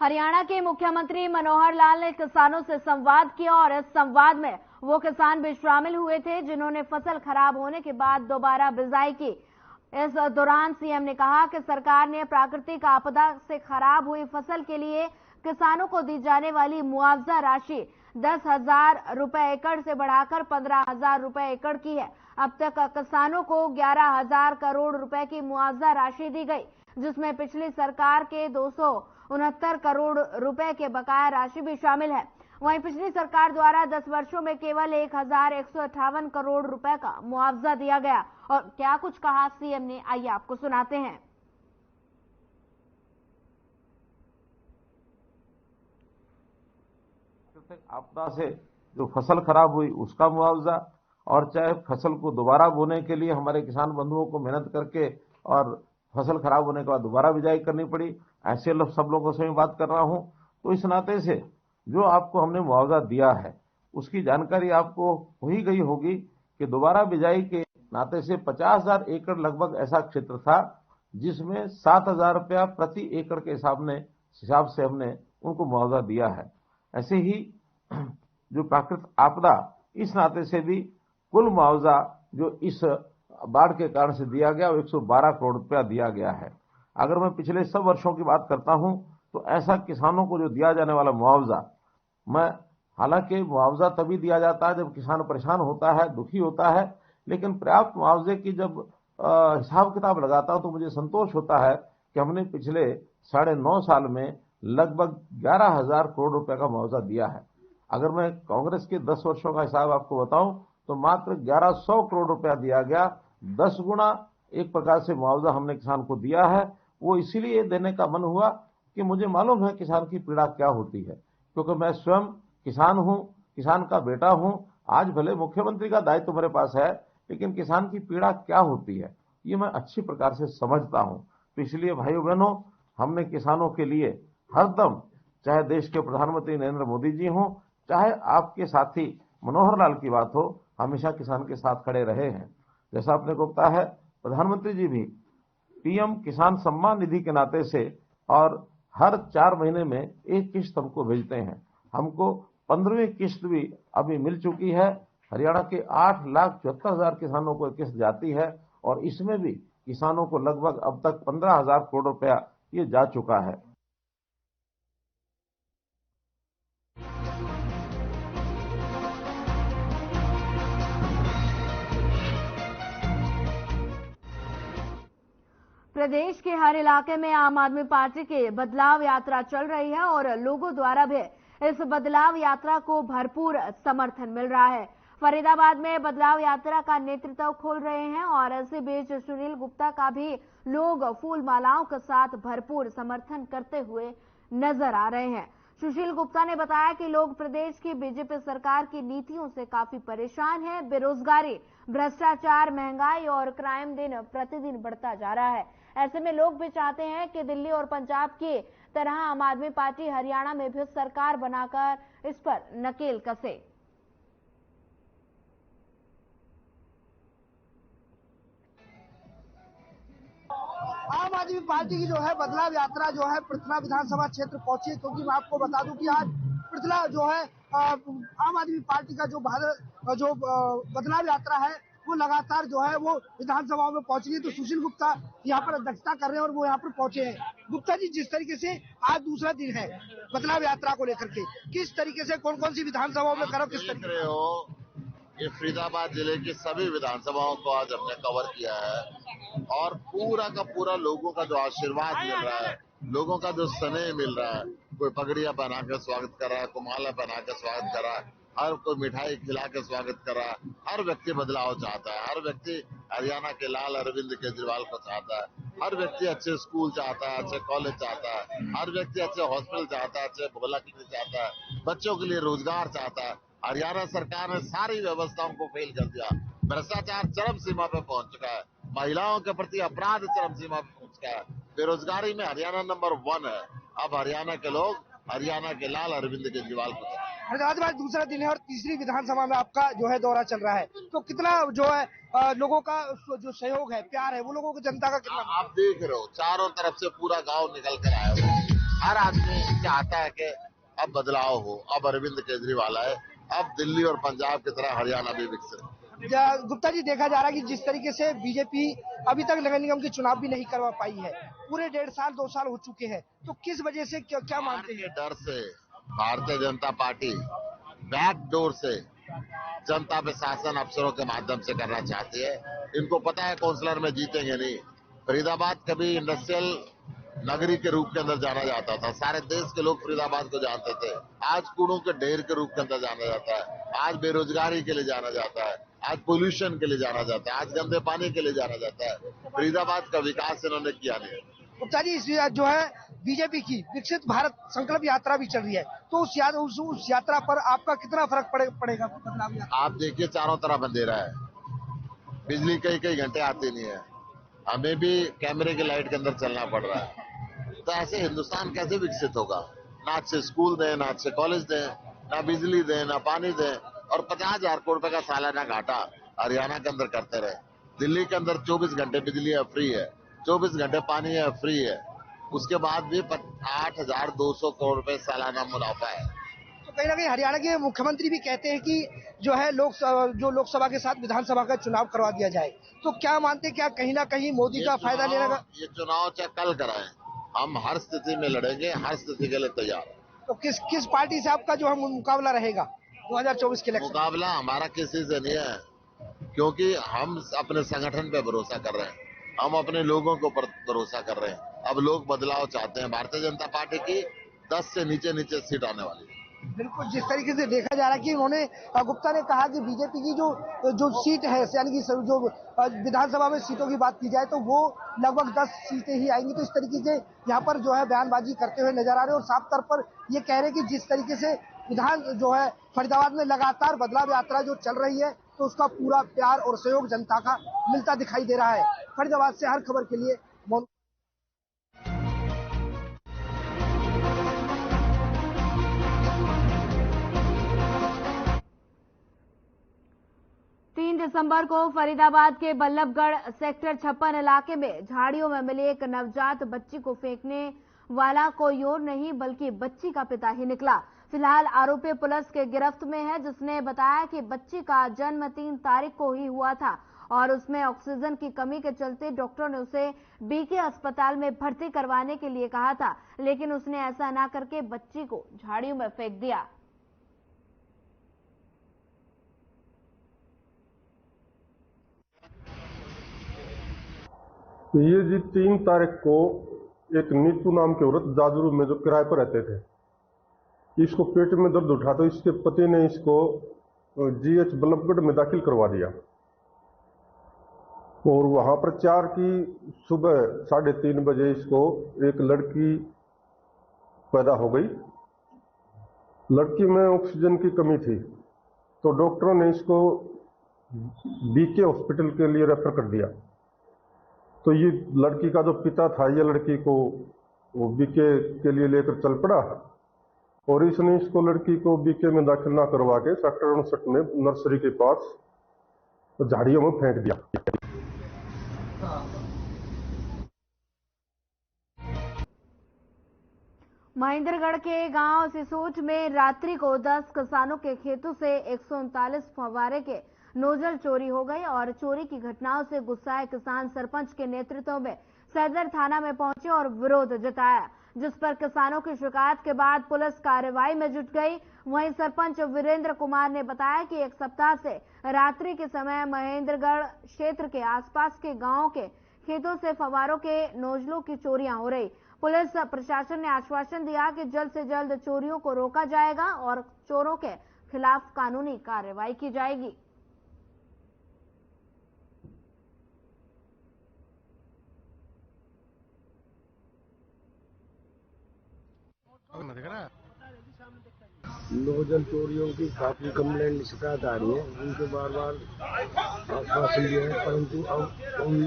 हरियाणा के मुख्यमंत्री मनोहर लाल ने किसानों से संवाद किया और इस संवाद में वो किसान भी शामिल हुए थे जिन्होंने फसल खराब होने के बाद दोबारा बिजाई की। इस दौरान सीएम ने कहा कि सरकार ने प्राकृतिक आपदा से खराब हुई फसल के लिए किसानों को दी जाने वाली मुआवजा राशि 10,000 रुपए एकड़ से बढ़ाकर 15,000 रुपए एकड़ की है। अब तक किसानों को 11,000 करोड़ रुपए की मुआवजा राशि दी गई, जिसमें पिछली सरकार के 269 करोड़ रुपए के बकाया राशि भी शामिल है। वहीं पिछली सरकार द्वारा 10 वर्षों में केवल 1,158 करोड़ रुपए का मुआवजा दिया गया। और क्या कुछ कहा सीएम ने, आइए आपको सुनाते हैं। आपदा से जो फसल खराब हुई उसका मुआवजा, और चाहे फसल को दोबारा बोने के लिए हमारे किसान बंधुओं को मेहनत करके और फसल खराब होने के बाद दोबारा बिजाई करनी पड़ी, ऐसे सब लोगों से मैं बात कर रहा हूं। तो इस नाते से जो आपको हमने मुआवजा दिया है उसकी जानकारी आपको हो ही गई होगी कि दोबारा बिजाई के नाते से 50,000 एकड़ लगभग ऐसा क्षेत्र था जिसमें 7,000 रुपया प्रति एकड़ के हिसाब से हमने उनको मुआवजा दिया है। ऐसे ही जो प्राकृतिक आपदा, इस नाते से भी कुल मुआवजा जो इस बाढ़ के कारण से दिया गया वो 112 करोड़ रुपया दिया गया है। अगर मैं पिछले सब वर्षों की बात करता हूं तो ऐसा किसानों को जो दिया जाने वाला मुआवजा, हालांकि मुआवजा तभी दिया जाता है जब किसान परेशान होता है, दुखी होता है, लेकिन पर्याप्त मुआवजे की जब हिसाब किताब लगाता हूं तो मुझे संतोष होता है कि हमने पिछले 9.5 साल में लगभग 11,000 करोड़ रुपए का मुआवजा दिया है। अगर मैं कांग्रेस के 10 वर्षों का हिसाब आपको बताऊं तो मात्र 1,100 करोड़ रुपया दिया गया। 10 गुना एक प्रकार से मुआवजा हमने किसान को दिया है। वो इसीलिए देने का मन हुआ कि मुझे मालूम है किसान की पीड़ा क्या होती है, क्योंकि मैं स्वयं किसान हूं, किसान का बेटा हूं। आज भले मुख्यमंत्री का दायित्व मेरे पास है, लेकिन किसान की पीड़ा क्या होती है ये मैं अच्छी प्रकार से समझता हूं। तो इसलिए भाइयों बहनों, हमने किसानों के लिए हरदम, चाहे देश के प्रधानमंत्री नरेंद्र मोदी जी हों, चाहे आपके साथी मनोहर लाल की बात हो, हमेशा किसान के साथ खड़े रहे हैं। जैसा आपने को पता है, प्रधानमंत्री जी भी पीएम किसान सम्मान निधि के नाते से और हर 4 महीने में एक किस्त हमको भेजते हैं। हमको 15वीं किस्त भी अभी मिल चुकी है। हरियाणा के 8,74,000 किसानों को किस्त जाती है और इसमें भी किसानों को लगभग अब तक 15,000 करोड़ रुपया ये जा चुका है। प्रदेश के हर इलाके में आम आदमी पार्टी की बदलाव यात्रा चल रही है और लोगों द्वारा भी इस बदलाव यात्रा को भरपूर समर्थन मिल रहा है। फरीदाबाद में बदलाव यात्रा का नेतृत्व खोल रहे हैं और इसी बीच सुनील गुप्ता का भी लोग फूल मालाओं के साथ भरपूर समर्थन करते हुए नजर आ रहे हैं। सुशील गुप्ता ने बताया कि लोग प्रदेश की बीजेपी सरकार की नीतियों से काफी परेशान हैं। बेरोजगारी, भ्रष्टाचार, महंगाई और क्राइम दिन प्रतिदिन बढ़ता जा रहा है। ऐसे में लोग भी चाहते हैं कि दिल्ली और पंजाब की तरह आम आदमी पार्टी हरियाणा में भी सरकार बनाकर इस पर नकेल कसे। आम आदमी पार्टी की जो है बदलाव यात्रा जो है पृथला विधानसभा क्षेत्र पहुंची है, क्योंकि मैं आपको बता दूं कि आज पृथला जो है आम आदमी पार्टी का जो बदलाव यात्रा है वो लगातार जो है वो विधानसभा में पहुंच रही है। तो सुशील गुप्ता यहाँ पर अध्यक्षता कर रहे हैं और वो यहाँ पर पहुंचे हैं। गुप्ता जी, जिस तरीके से आज दूसरा दिन है बदलाव यात्रा को लेकर के, किस तरीके से कौन कौन सी विधानसभाओं में करो, किस तरीके हो ये फरीदाबाद जिले की सभी विधानसभाओं को आज हमने कवर किया है और पूरा का पूरा लोगों का जो आशीर्वाद मिल रहा है, लोगों का जो स्नेह मिल रहा है, कोई पगड़ियां पहना के स्वागत कर रहा है, कोई माला पहना के स्वागत कर रहा है, हर कोई मिठाई खिला के स्वागत कर रहा है। हर व्यक्ति बदलाव चाहता है, हर व्यक्ति हरियाणा के लाल अरविंद केजरीवाल को चाहता है, हर व्यक्ति अच्छे स्कूल चाहता है, अच्छे कॉलेज चाहता है, हर व्यक्ति अच्छे हॉस्पिटल चाहता है, अच्छे मोहल्ला क्लिनिक चाहता है, बच्चों के लिए रोजगार चाहता है। हरियाणा सरकार ने सारी व्यवस्थाओं को फेल कर दिया। भ्रष्टाचार चरम सीमा पे पहुंच चुका है, महिलाओं के प्रति अपराध चरम सीमा पे पहुंच चुका है, बेरोजगारी में हरियाणा नंबर 1 है। अब हरियाणा के लोग हरियाणा के लाल अरविंद केजरीवाल को फरीदाबाद दूसरा दिन है और तीसरी विधानसभा में आपका जो है दौरा चल रहा है, तो कितना जो है लोगों का जो सहयोग है, प्यार है, वो लोगों को जनता का कितना? आप देख रहे हो चारों तरफ से पूरा गांव निकल कर आया हुआ, हर आदमी चाहता है कि अब बदलाव हो, अब अरविंद केजरीवाल आए, अब दिल्ली और पंजाब की तरह हरियाणा भी विकसित। गुप्ता जी, देखा जा रहा है कि जिस तरीके से बीजेपी अभी तक नगर निगम के चुनाव भी नहीं करवा पाई है, पूरे 1.5 साल 2 साल हो चुके हैं, तो किस वजह से क्या मानते हैं? डर से भारतीय जनता पार्टी बैकडोर से जनता पे शासन अफसरों के माध्यम से करना चाहती है। इनको पता है काउंसलर में जीतेंगे नहीं। फरीदाबाद कभी इंडस्ट्रियल नगरी के रूप के अंदर जाना जाता था, सारे देश के लोग फरीदाबाद को जानते थे। आज कूड़ों के ढेर के रूप के अंदर जाना जाता है, आज बेरोजगारी के लिए जाना जाता है, आज पोल्यूशन के लिए जाना जाता है, आज गंदे पानी के लिए जाना जाता है। फरीदाबाद का विकास इन्होंने किया नहीं। गुप्ता जी, इस जो है बीजेपी की विकसित भारत संकल्प यात्रा भी चल रही है, तो उस यात्रा पर आपका कितना फर्क पड़ेगा? आप देखिए, चारों तरफ अंधेरा है, बिजली कई घंटे आती नहीं है, हमें भी कैमरे की लाइट के अंदर चलना पड़ रहा है। तो ऐसे हिंदुस्तान कैसे विकसित होगा? ना अच्छे स्कूल दें, ना अच्छे कॉलेज दें, ना बिजली दें, ना पानी दें, और 50,000 करोड़ रुपए का सालाना घाटा हरियाणा के अंदर करते रहे। दिल्ली के अंदर 24 घंटे बिजली है, फ्री है, 24 घंटे पानी है, फ्री है, उसके बाद भी 8,200 करोड़ रुपए सालाना मुनाफा है। तो कहीं ना कहीं हरियाणा के मुख्यमंत्री भी कहते हैं कि जो है लोकसभा के साथ विधानसभा का चुनाव करवा दिया जाए, तो क्या मानते हैं, क्या कहीं ना कहीं मोदी का फायदा लेने का? ये चुनाव चाहे कल कराएं, हम हर स्थिति में लड़ेंगे, हर स्थिति के लिए तैयार है। तो किस पार्टी से आपका जो है मुकाबला रहेगा 2024 के इलेक्शन? मुकाबला हमारा किसी से नहीं है, क्योंकि हम अपने संगठन पे भरोसा कर रहे हैं, हम अपने लोगों के ऊपर भरोसा कर रहे हैं। अब लोग बदलाव चाहते हैं। भारतीय जनता पार्टी की 10 से नीचे सीट आने वाली है। बिल्कुल, जिस तरीके से देखा जा रहा है कि उन्होंने गुप्ता ने कहा कि बीजेपी की जो सीट है, यानी कि जो विधानसभा में सीटों की बात की जाए तो वो लगभग 10 सीटें ही आएंगी। तो इस तरीके से यहाँ पर जो है बयानबाजी करते हुए नजर आ रहे हैं, और साफ तौर पर ये कह रहे हैं कि जिस तरीके से जो है फरीदाबाद में लगातार बदलाव यात्रा जो चल रही है, तो उसका पूरा प्यार और सहयोग जनता का मिलता दिखाई दे रहा है। फरीदाबाद से हर खबर के लिए दिसंबर को फरीदाबाद के बल्लभगढ़ सेक्टर 56 इलाके में झाड़ियों में मिली एक नवजात बच्ची को फेंकने वाला कोई और नहीं बल्कि बच्ची का पिता ही निकला। फिलहाल आरोपी पुलिस के गिरफ्त में है, जिसने बताया कि बच्ची का जन्म 3 तारीख को ही हुआ था और उसमें ऑक्सीजन की कमी के चलते डॉक्टरों ने उसे बीके अस्पताल में भर्ती करवाने के लिए कहा था, लेकिन उसने ऐसा ना करके बच्ची को झाड़ियों में फेंक दिया। ये जी 3 तारीख को एक नीतू नाम के औरत जाजरू में जो किराए पर रहते थे, इसको पेट में दर्द उठा तो इसके पति ने इसको जीएच बल्लभगढ़ में दाखिल करवा दिया, और वहां पर 4 की सुबह 3:30 बजे इसको एक लड़की पैदा हो गई। लड़की में ऑक्सीजन की कमी थी, तो डॉक्टरों ने इसको बीके हॉस्पिटल के लिए रेफर कर दिया। तो ये लड़की का जो पिता था, ये लड़की को वो बीके के लिए लेकर चल पड़ा, और इसने इसको लड़की को बीके में दाखिल ना करवा के सेक्टर 59 में नर्सरी के पास झाड़ियों में फेंक दिया। महेंद्रगढ़ के गांव सिसोट में रात्रि को 10 किसानों के खेतों से 139 फव्वारे के नोजल चोरी हो गई और चोरी की घटनाओं से गुस्साए किसान सरपंच के नेतृत्व में सदर थाना में पहुंचे और विरोध जताया, जिस पर किसानों की शिकायत के बाद पुलिस कार्रवाई में जुट गई। वहीं सरपंच वीरेंद्र कुमार ने बताया कि 1 सप्ताह से रात्रि के समय महेंद्रगढ़ क्षेत्र के आसपास के गांवों के खेतों से फव्वारों के नोजलों की चोरियां हो रही। पुलिस प्रशासन ने आश्वासन दिया कि जल्द से जल्द चोरियों को रोका जाएगा और चोरों के खिलाफ कानूनी कार्रवाई की जाएगी। नोजल चोरियों की काफी कंप्लेंट शिकायत आ रही है, उनके बार आश्वासन दिया है, परंतु अब उन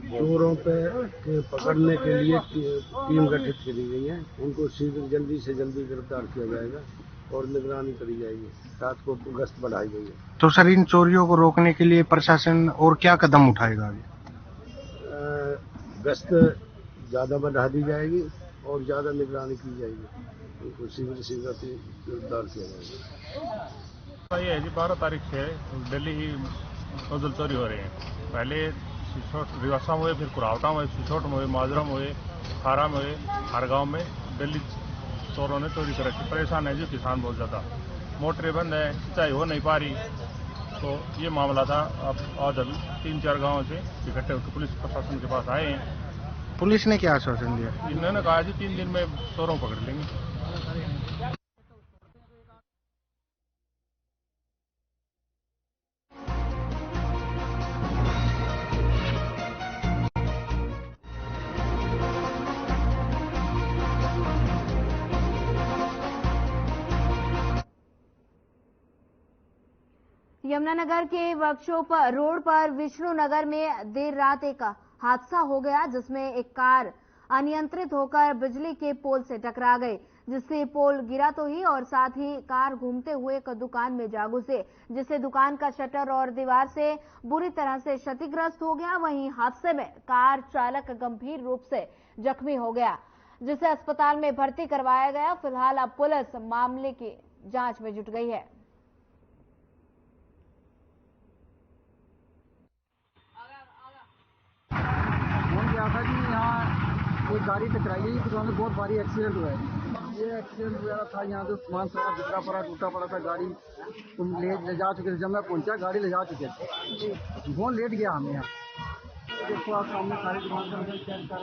चोरों पे पकड़ने के लिए टीम गठित करी गई है। उनको शीघ्र जल्दी से जल्दी गिरफ्तार किया जाएगा और निगरानी करी जाएगी। रात को गश्त बढ़ाई गई है। तो सर, इन चोरियों को रोकने के लिए प्रशासन और क्या कदम उठाएगा? गश्त ज्यादा बढ़ा दी जाएगी और ज़्यादा निगरानी की जाएगी, उनको शीघ्र गिरफ्तार किया जाएगा। ये है जी 12 तारीख से दिल्ली ही नोजल चोरी हो रहे हैं। पहले रिवासा में हुए, फिर कुरावटा में हुए, सिसोट में हुए, माजरा में हुए, खारा में हुए, हर गाँव में दिल्ली चोरों ने चोरी कर रखी। परेशान है जी किसान बहुत ज़्यादा, मोटरें बंद है, सिंचाई हो नहीं पा रही। तो ये मामला था। अब आज अभी 3-4 गाँव से इकट्ठे होकर पुलिस प्रशासन के पास आए हैं। पुलिस ने क्या आश्वासन दिया? इन्होंने कहा जी 3 दिन में चोरों पकड़ लेंगे। यमुनानगर के वर्कशॉप रोड पर विष्णु नगर में देर रात एक हादसा हो गया, जिसमें एक कार अनियंत्रित होकर बिजली के पोल से टकरा गई, जिससे पोल गिरा तो ही और साथ ही कार घूमते हुए एक दुकान में जा घुसे, जिससे दुकान का शटर और दीवार से बुरी तरह से क्षतिग्रस्त हो गया। वहीं हादसे में कार चालक गंभीर रूप से जख्मी हो गया, जिसे अस्पताल में भर्ती करवाया गया। फिलहाल अब पुलिस मामले की जांच में जुट गई है। था जी यहाँ एक गाड़ी टकराई है, दुकान में बहुत भारी एक्सीडेंट हुआ है। ये एक्सीडेंट हुआ था यहाँ तो सामान सारा बिखरा पड़ा, टूटा पड़ा था। गाड़ी तुम ले जा चुके थे, जब मैं पहुंचा गाड़ी ले जा चुके थे, बहुत लेट गया हमें यहाँ। देखो आप सामने सारी दुकान का चेक कर,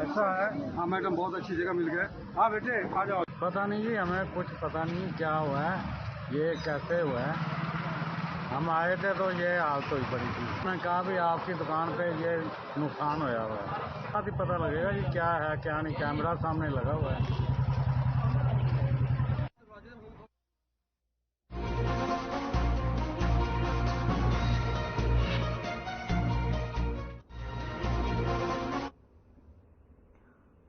ऐसा है। हाँ मैडम, बहुत अच्छी जगह मिल गए। हाँ बेटे आ जाओ। पता नहीं जी, हमें कुछ पता नहीं क्या हुआ है, ये कैसे हुआ है। हम आए थे तो ये हालत हुई पड़ी थी। मैंने कहा भी आपकी दुकान पे ये नुकसान होया हुआ है, साथ ही पता लगेगा कि क्या है क्या नहीं। कैमरा सामने लगा हुआ है।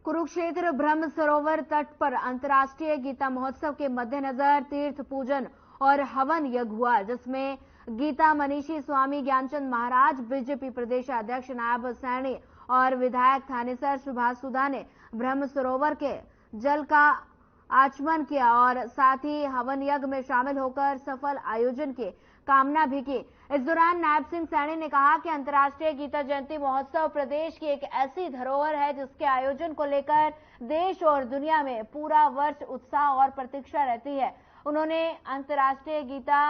कुरुक्षेत्र ब्रह्म सरोवर तट पर अंतर्राष्ट्रीय गीता महोत्सव के मद्देनजर तीर्थ पूजन और हवन यज्ञ हुआ, जिसमें गीता मनीषी स्वामी ज्ञानचंद महाराज, बीजेपी प्रदेश अध्यक्ष नायब सैनी और विधायक थानेसर सुभाष सुधा ने ब्रह्म सरोवर के जल का आचमन किया और साथ ही हवन यज्ञ में शामिल होकर सफल आयोजन की कामना भी की। इस दौरान नायब सिंह सैनी ने कहा कि अंतर्राष्ट्रीय गीता जयंती महोत्सव प्रदेश की एक ऐसी धरोहर है जिसके आयोजन को लेकर देश और दुनिया में पूरा वर्ष उत्साह और प्रतीक्षा रहती है। उन्होंने अंतर्राष्ट्रीय गीता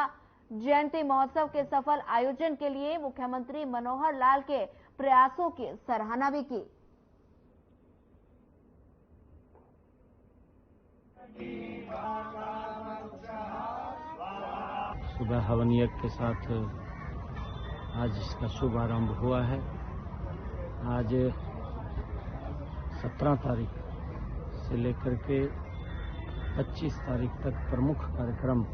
जयंती महोत्सव के सफल आयोजन के लिए मुख्यमंत्री मनोहर लाल के प्रयासों की सराहना भी की। सुबह हवन यज्ञ के साथ आज इसका शुभारंभ हुआ है। आज 17 तारीख से लेकर के 25 तारीख तक प्रमुख कार्यक्रम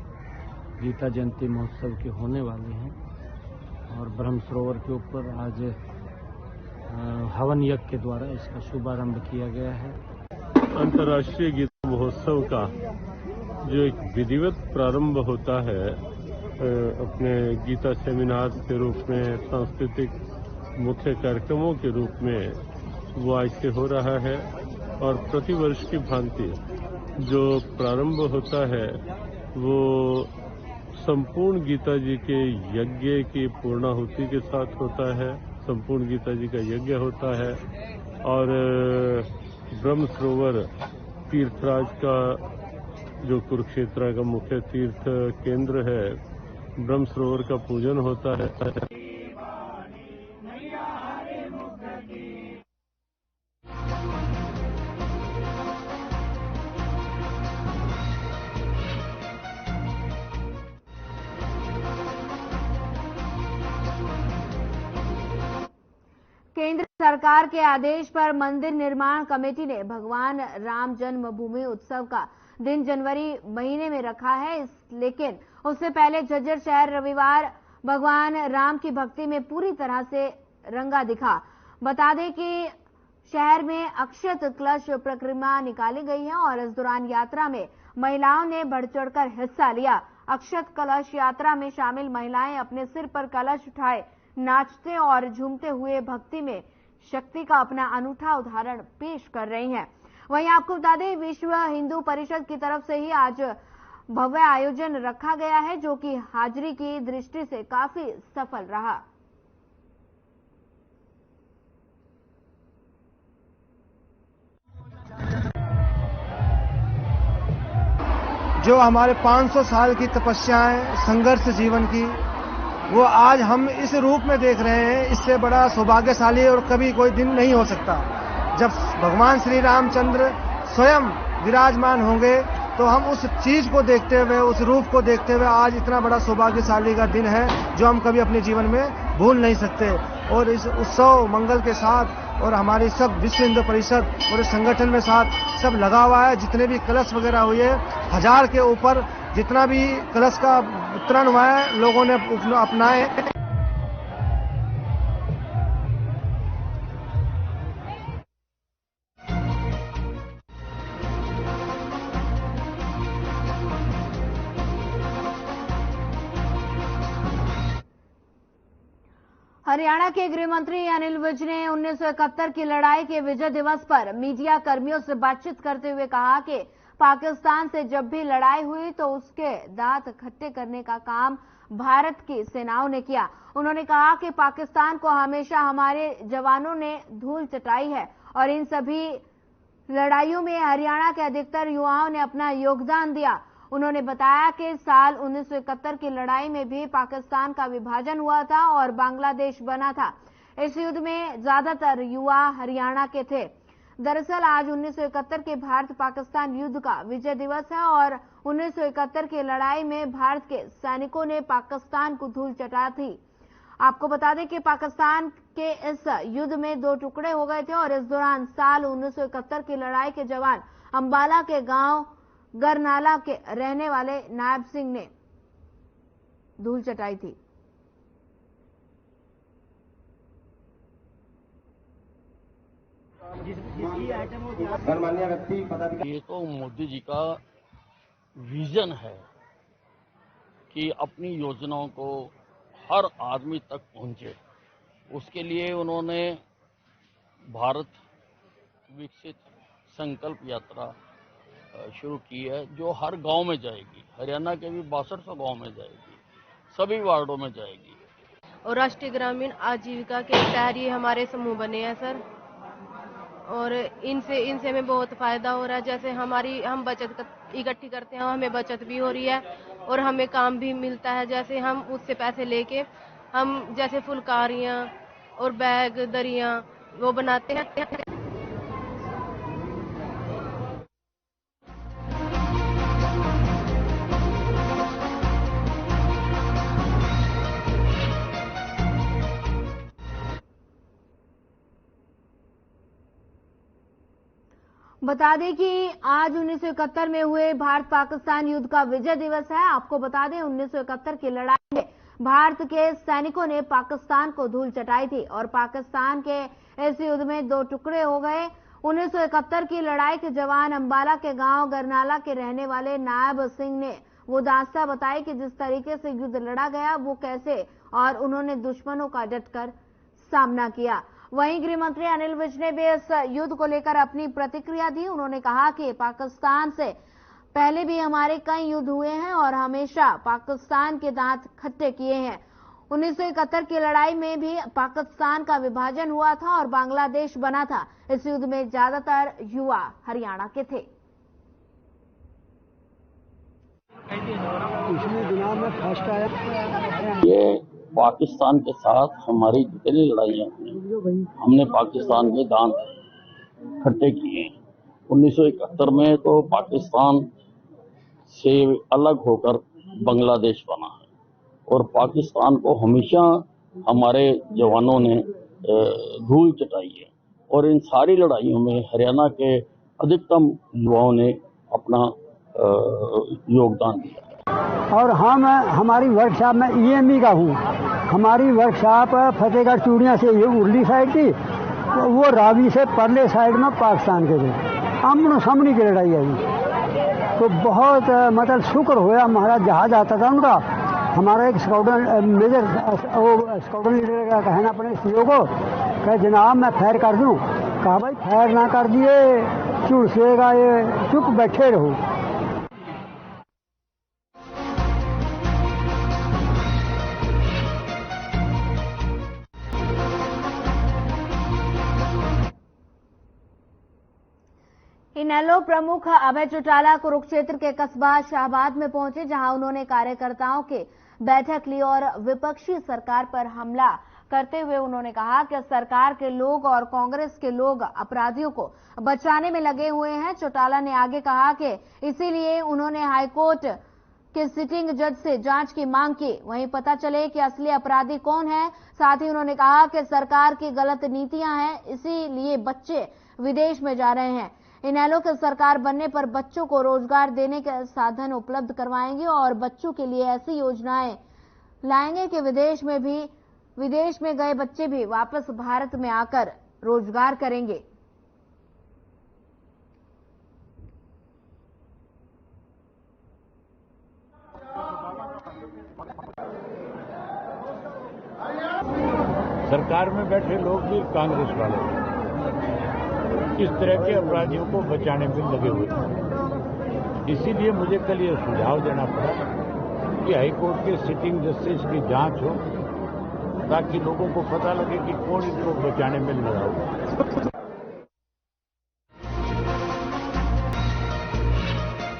गीता जयंती महोत्सव के होने वाले हैं और ब्रह्म सरोवर के ऊपर आज हवन यज्ञ के द्वारा इसका शुभारंभ किया गया है। अंतर्राष्ट्रीय गीता महोत्सव का जो एक विधिवत प्रारंभ होता है अपने गीता सेमिनार के रूप में, सांस्कृतिक मुख्य कार्यक्रमों के रूप में, वो आज से हो रहा है और प्रतिवर्ष की भांति जो प्रारंभ होता है वो संपूर्ण गीता जी के यज्ञ की पूर्णाहुति के साथ होता है। संपूर्ण गीता जी का यज्ञ होता है और ब्रह्म सरोवर तीर्थराज का जो कुरुक्षेत्र का मुख्य तीर्थ केंद्र है, ब्रह्म सरोवर का पूजन होता है। केंद्र सरकार के आदेश पर मंदिर निर्माण कमेटी ने भगवान राम जन्मभूमि उत्सव का दिन जनवरी महीने में रखा है, लेकिन उससे पहले झज्जर शहर रविवार भगवान राम की भक्ति में पूरी तरह से रंगा दिखा। बता दें कि शहर में अक्षत कलश परिक्रमा निकाली गई है और इस दौरान यात्रा में महिलाओं ने बढ़ चढ़कर हिस्सा लिया। अक्षत कलश यात्रा में शामिल महिलाएं अपने सिर पर कलश उठाए नाचते और झूमते हुए भक्ति में शक्ति का अपना अनूठा उदाहरण पेश कर रही हैं। वहीं आपको बता दें, विश्व हिंदू परिषद की तरफ से ही आज भव्य आयोजन रखा गया है, जो कि हाजिरी की दृष्टि से काफी सफल रहा। जो हमारे 500 साल की तपस्याएं, संघर्ष जीवन की, वो आज हम इस रूप में देख रहे हैं। इससे बड़ा सौभाग्यशाली और कभी कोई दिन नहीं हो सकता। जब भगवान श्री रामचंद्र स्वयं विराजमान होंगे तो हम उस चीज को देखते हुए, उस रूप को देखते हुए आज इतना बड़ा सौभाग्यशाली का दिन है जो हम कभी अपने जीवन में भूल नहीं सकते। और इस उत्सव मंगल के साथ और हमारी सब विश्व हिंदू परिषद और इस संगठन में साथ सब लगा हुआ है। जितने भी कलश वगैरह हुए, 1000 के ऊपर जितना भी कलश का वितरण हुआ है, लोगों ने अपनाए। हरियाणा के गृह मंत्री अनिल विज ने 1971 की लड़ाई के विजय दिवस पर मीडिया कर्मियों से बातचीत करते हुए कहा कि पाकिस्तान से जब भी लड़ाई हुई तो उसके दांत खट्टे करने का काम भारत की सेनाओं ने किया। उन्होंने कहा कि पाकिस्तान को हमेशा हमारे जवानों ने धूल चटाई है और इन सभी लड़ाइयों में हरियाणा के अधिकतर युवाओं ने अपना योगदान दिया। उन्होंने बताया कि साल 1971 की लड़ाई में भी पाकिस्तान का विभाजन हुआ था और बांग्लादेश बना था। इस युद्ध में ज्यादातर युवा हरियाणा के थे। दरअसल आज 1971 के भारत पाकिस्तान युद्ध का विजय दिवस है और 1971 की लड़ाई में भारत के सैनिकों ने पाकिस्तान को धूल चटा थी। आपको बता दें कि पाकिस्तान के इस युद्ध में 2 टुकड़े हो गए थे और इस दौरान साल 1971 की लड़ाई के जवान अंबाला के गांव गरनाला के रहने वाले नायब सिंह ने धूल चटाई थी। ये तो मोदी जी का विजन है कि अपनी योजनाओं को हर आदमी तक पहुंचे। उसके लिए उन्होंने भारत विकसित संकल्प यात्रा शुरू की है, जो हर गांव में जाएगी। हरियाणा के भी 6200 गांव में जाएगी, सभी वार्डों में जाएगी। और राष्ट्रीय ग्रामीण आजीविका के तहत ये हमारे समूह बने हैं सर, और इनसे हमें बहुत फायदा हो रहा है। जैसे हम बचत इकट्ठी करते हैं, हमें बचत भी हो रही है और हमें काम भी मिलता है। जैसे हम उससे पैसे लेके हम जैसे फुलकारियाँ और बैग दरियाँ वो बनाते हैं। बता दें कि आज 1971 में हुए भारत पाकिस्तान युद्ध का विजय दिवस है। आपको बता दें 1971 की लड़ाई में भारत के सैनिकों ने पाकिस्तान को धूल चटाई थी और पाकिस्तान के इस युद्ध में 2 टुकड़े हो गए। 1971 की लड़ाई के जवान अंबाला के गांव गरनाला के रहने वाले नायब सिंह ने वो दास्तां बताई कि जिस तरीके से युद्ध लड़ा गया वो कैसे, और उन्होंने दुश्मनों का डटकर सामना किया। वहीं गृह मंत्री अनिल विज ने भी इस युद्ध को लेकर अपनी प्रतिक्रिया दी। उन्होंने कहा कि पाकिस्तान से पहले भी हमारे कई युद्ध हुए हैं और हमेशा पाकिस्तान के दांत खट्टे किए हैं। 1971 की लड़ाई में भी पाकिस्तान का विभाजन हुआ था और बांग्लादेश बना था। इस युद्ध में ज्यादातर युवा हरियाणा के थे। ये पाकिस्तान के साथ हमारी जितनी लड़ाइयाँ हुई, हमने पाकिस्तान के दांत खट्टे किए हैं। 1971 में तो पाकिस्तान से अलग होकर बांग्लादेश बना है और पाकिस्तान को हमेशा हमारे जवानों ने धूल चटाई है और इन सारी लड़ाइयों में हरियाणा के अधिकतम युवाओं ने अपना योगदान दिया। और हमारी वर्कशॉप में ईएमई का हूँ। हमारी वर्कशॉप फतेहगढ़ चूड़ियाँ से ये उर्ली साइड थी, तो वो रावी से परले साइड में पाकिस्तान के थे। आमनो सामने की लड़ाई आई तो बहुत मतलब शुक्र हुआ। हमारा जहाज आता था उनका, हमारा एक स्क्वाड्रन मेजर वो स्क्वाड्रन लीडर का कहना अपने सीओ को कहा जनाब मैं फायर कर दूं। कहा भाई फायर ना कर दिए झुलसेगा ये, चुप बैठे रहो। इनेलो प्रमुख अभय चौटाला कुरुक्षेत्र के कस्बा शाहबाद में पहुंचे, जहां उन्होंने कार्यकर्ताओं की बैठक ली और विपक्षी सरकार पर हमला करते हुए उन्होंने कहा कि सरकार के लोग और कांग्रेस के लोग अपराधियों को बचाने में लगे हुए हैं। चौटाला ने आगे कहा कि इसीलिए उन्होंने हाईकोर्ट के सिटिंग जज से जांच की मांग की, वहीं पता चले कि असली अपराधी कौन है। साथ ही उन्होंने कहा कि सरकार की गलत नीतियां हैं, इसीलिए बच्चे विदेश में जा रहे हैं। इनेलो की सरकार बनने पर बच्चों को रोजगार देने के साधन उपलब्ध करवाएंगे और बच्चों के लिए ऐसी योजनाएं लाएंगे कि विदेश में गए बच्चे भी वापस भारत में आकर रोजगार करेंगे। सरकार में बैठे लोग भी कांग्रेस वाले इस तरह के अपराधियों को बचाने में लगे हुए हैं। इसीलिए मुझे कल ये सुझाव देना पड़ा कि हाईकोर्ट के सिटिंग जस्टिस की जांच हो, ताकि लोगों को पता लगे कि कौन इनको बचाने में लगा हो।